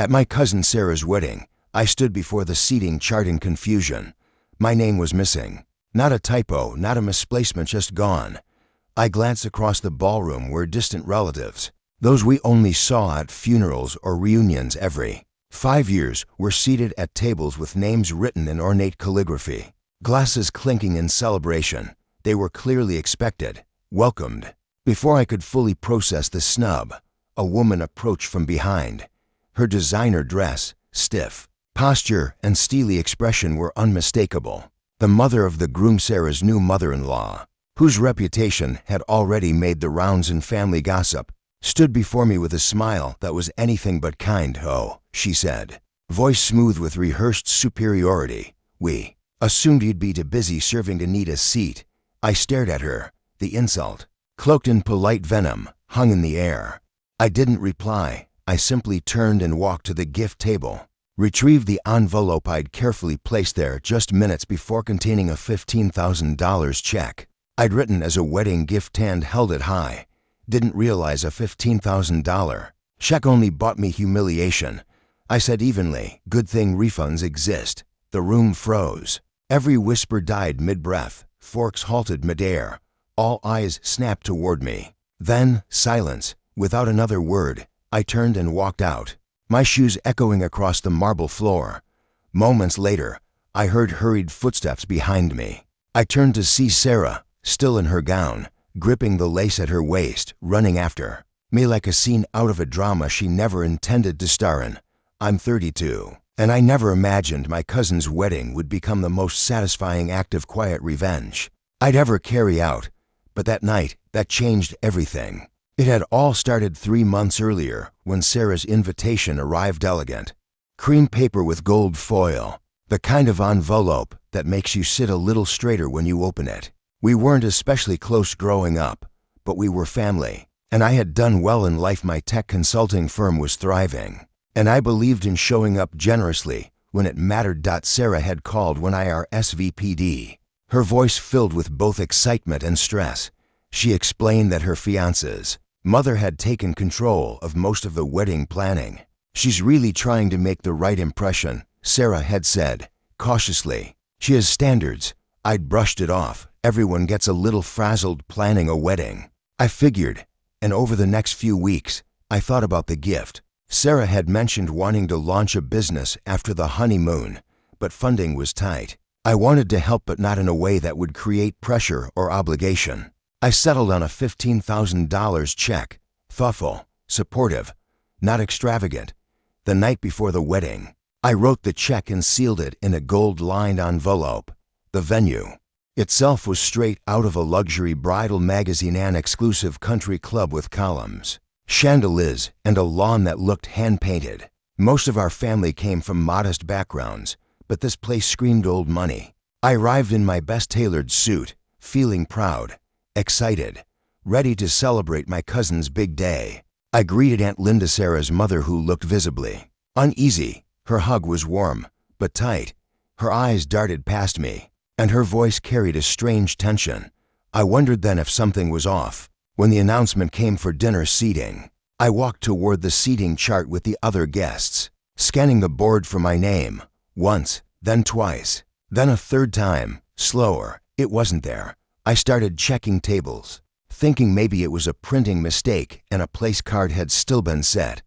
At my cousin Sarah's wedding, I stood before the seating chart in confusion. My name was missing. Not a typo, not a misplacement, just gone. I glanced across the ballroom where distant relatives, those we only saw at funerals or reunions every 5 years, were seated at tables with names written in ornate calligraphy, glasses clinking in celebration. They were clearly expected, welcomed. Before I could fully process the snub, a woman approached from behind. Her designer dress, stiff, posture, and steely expression were unmistakable. The mother of the groom, Sarah's new mother-in-law, whose reputation had already made the rounds in family gossip, stood before me with a smile that was anything but kind. "Oh," she said, voice smooth with rehearsed superiority. "We assumed you'd be too busy serving to need a seat." I stared at her. The insult, cloaked in polite venom, hung in the air. I didn't reply. I simply turned and walked to the gift table, retrieved the envelope I'd carefully placed there just minutes before, containing a $15,000 check. I'd written as a wedding gift and held it high. Didn't realize a $15,000 check only bought me humiliation. I said evenly, "Good thing refunds exist." The room froze. Every whisper died mid-breath. Forks halted mid-air. All eyes snapped toward me. Then, silence. Without another word, I turned and walked out, my shoes echoing across the marble floor. Moments later, I heard hurried footsteps behind me. I turned to see Sarah, still in her gown, gripping the lace at her waist, running after me like a scene out of a drama she never intended to star in. I'm 32, and I never imagined my cousin's wedding would become the most satisfying act of quiet revenge I'd ever carry out. But that night, that changed everything. It had all started 3 months earlier when Sarah's invitation arrived, elegant. Cream paper with gold foil, the kind of envelope that makes you sit a little straighter when you open it. We weren't especially close growing up, but we were family, and I had done well in life. My tech consulting firm was thriving, and I believed in showing up generously when it mattered. Sarah had called when I RSVP'd, her voice filled with both excitement and stress. She explained that her fiance's mother had taken control of most of the wedding planning. "She's really trying to make the right impression," Sarah had said, cautiously. "She has standards." I'd brushed it off. Everyone gets a little frazzled planning a wedding, I figured, and over the next few weeks, I thought about the gift. Sarah had mentioned wanting to launch a business after the honeymoon, but funding was tight. I wanted to help, but not in a way that would create pressure or obligation. I settled on a $15,000 check, thoughtful, supportive, not extravagant. The night before the wedding, I wrote the check and sealed it in a gold-lined envelope. The venue itself was straight out of a luxury bridal magazine, an exclusive country club with columns, chandeliers, and a lawn that looked hand-painted. Most of our family came from modest backgrounds, but this place screamed old money. I arrived in my best tailored suit, feeling proud, excited, ready to celebrate my cousin's big day. I greeted Aunt Linda, Sarah's mother, who looked visibly uneasy. Her hug was warm, but tight. Her eyes darted past me, and her voice carried a strange tension. I wondered then if something was off. When the announcement came for dinner seating, I walked toward the seating chart with the other guests, scanning the board for my name. Once, then twice, then a third time, slower. It wasn't there. I started checking tables, thinking maybe it was a printing mistake and a place card had still been set.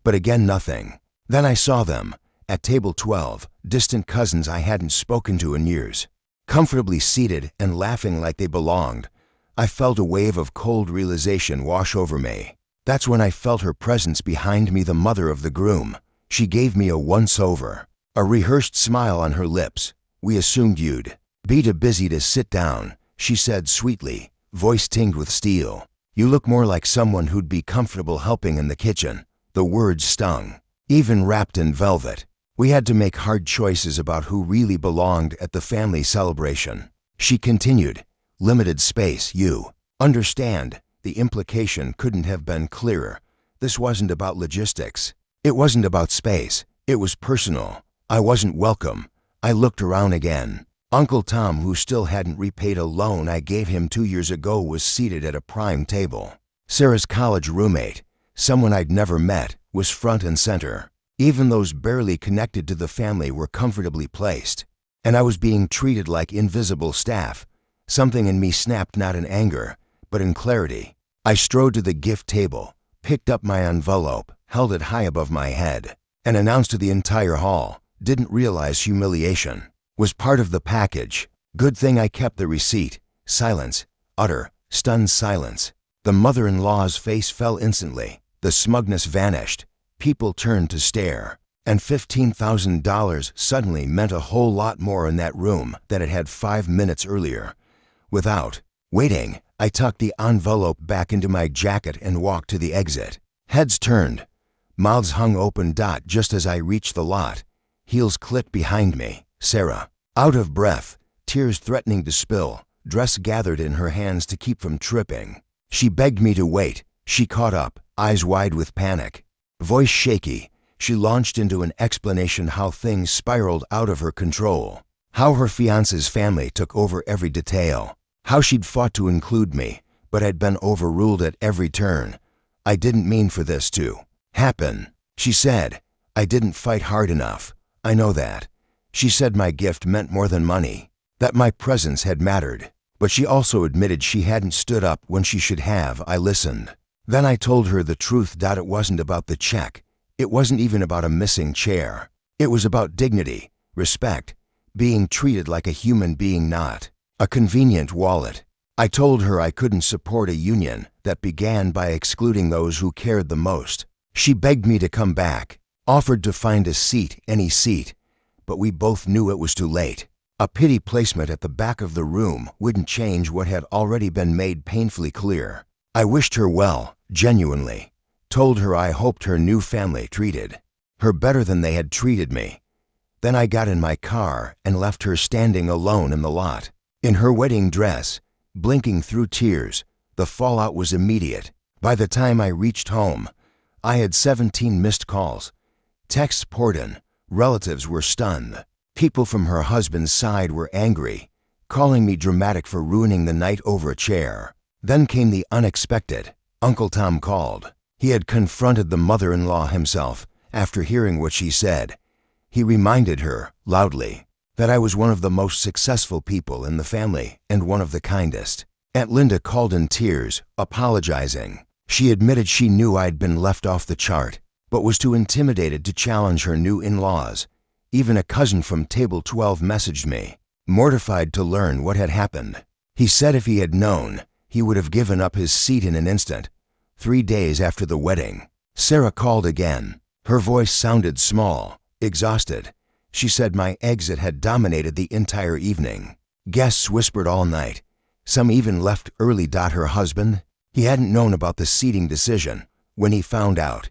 But again, nothing. Then I saw them, at table 12, distant cousins I hadn't spoken to in years, comfortably seated and laughing like they belonged. I felt a wave of cold realization wash over me. That's when I felt her presence behind me, the mother of the groom. She gave me a once-over, a rehearsed smile on her lips. "We assumed you'd be too busy to sit down," she said sweetly, voice tinged with steel. "You look more like someone who'd be comfortable helping in the kitchen." The words stung, even wrapped in velvet. We had to make hard choices about who really belonged at the family celebration. She continued, "Limited space, you understand." The implication couldn't have been clearer. This wasn't about logistics. It wasn't about space. It was personal. I wasn't welcome. I looked around again. Uncle Tom, who still hadn't repaid a loan I gave him 2 years ago, was seated at a prime table. Sarah's college roommate, someone I'd never met, was front and center. Even those barely connected to the family were comfortably placed, and I was being treated like invisible staff. Something in me snapped, not in anger, but in clarity. I strode to the gift table, picked up my envelope, held it high above my head, and announced to the entire hall, didn't realize humiliation was part of the package. Good thing I kept the receipt. Silence, utter, stunned silence. The mother-in-law's face fell instantly. The smugness vanished. People turned to stare, and $15,000 suddenly meant a whole lot more in that room than it had 5 minutes earlier. Without waiting, I tucked the envelope back into my jacket and walked to the exit. Heads turned. Mouths hung open. Just as I reached the lot, heels clicked behind me. Sarah, out of breath, tears threatening to spill, dress gathered in her hands to keep from tripping. She begged me to wait. She caught up, eyes wide with panic. Voice shaky, she launched into an explanation how things spiraled out of her control, how her fiancé's family took over every detail, how she'd fought to include me, but had been overruled at every turn. I didn't mean for this to happen, she said. I didn't fight hard enough. I know that. She said my gift meant more than money, that my presence had mattered, but she also admitted she hadn't stood up when she should have. I listened. Then I told her the truth. It wasn't about the check. It wasn't even about a missing chair. It was about dignity, respect, being treated like a human being, not a convenient wallet. I told her I couldn't support a union that began by excluding those who cared the most. She begged me to come back, offered to find a seat, any seat, but we both knew it was too late. A pity placement at the back of the room wouldn't change what had already been made painfully clear. I wished her well, genuinely. Told her I hoped her new family treated her better than they had treated me. Then I got in my car and left her standing alone in the lot. In her wedding dress, blinking through tears, the fallout was immediate. By the time I reached home, I had 17 missed calls. Texts poured in. Relatives were stunned. People from her husband's side were angry, calling me dramatic for ruining the night over a chair. Then came the unexpected. Uncle Tom called. He had confronted the mother-in-law himself after hearing what she said. He reminded her, loudly, that I was one of the most successful people in the family and one of the kindest. Aunt Linda called in tears, apologizing. She admitted she knew I'd been left off the chart, but was too intimidated to challenge her new in-laws. Even a cousin from Table 12 messaged me, mortified to learn what had happened. He said if he had known, he would have given up his seat in an instant. 3 days after the wedding, Sarah called again. Her voice sounded small, exhausted. She said my exit had dominated the entire evening. Guests whispered all night. Some even left early. Her husband, he hadn't known about the seating decision. When he found out,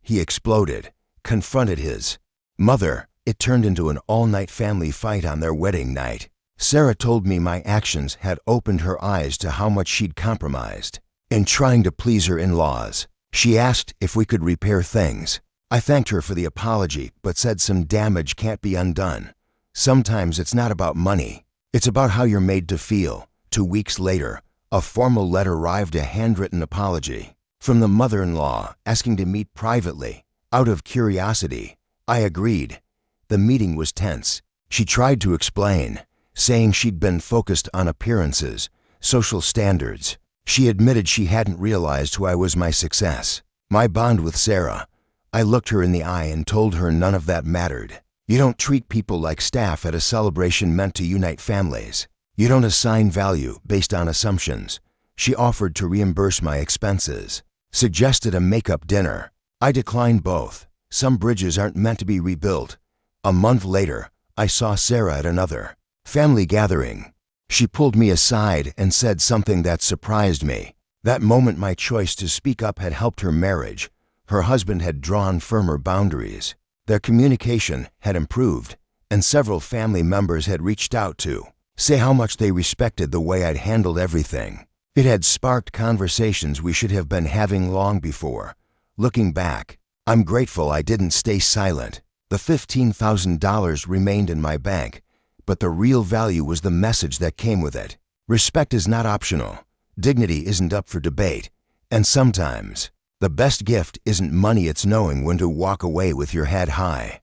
he exploded, confronted his mother. It turned into an all-night family fight on their wedding night. Sarah told me my actions had opened her eyes to how much she'd compromised in trying to please her in-laws. She asked if we could repair things. I thanked her for the apology, but said some damage can't be undone. Sometimes it's not about money. It's about how you're made to feel. 2 weeks later, a formal letter arrived, a handwritten apology from the mother-in-law asking to meet privately. Out of curiosity, I agreed. The meeting was tense. She tried to explain, saying she'd been focused on appearances, social standards. She admitted she hadn't realized who I was. My success, my bond with Sarah. I looked her in the eye and told her none of that mattered. You don't treat people like staff at a celebration meant to unite families. You don't assign value based on assumptions. She offered to reimburse my expenses, suggested a make-up dinner. I declined both. Some bridges aren't meant to be rebuilt. A month later, I saw Sarah at another family gathering. She pulled me aside and said something that surprised me. That moment, my choice to speak up had helped her marriage. Her husband had drawn firmer boundaries. Their communication had improved, and several family members had reached out to say how much they respected the way I'd handled everything. It had sparked conversations we should have been having long before. Looking back, I'm grateful I didn't stay silent. The $15,000 remained in my bank, but the real value was the message that came with it. Respect is not optional. Dignity isn't up for debate. And sometimes, The best gift isn't money, it's knowing when to walk away with your head high.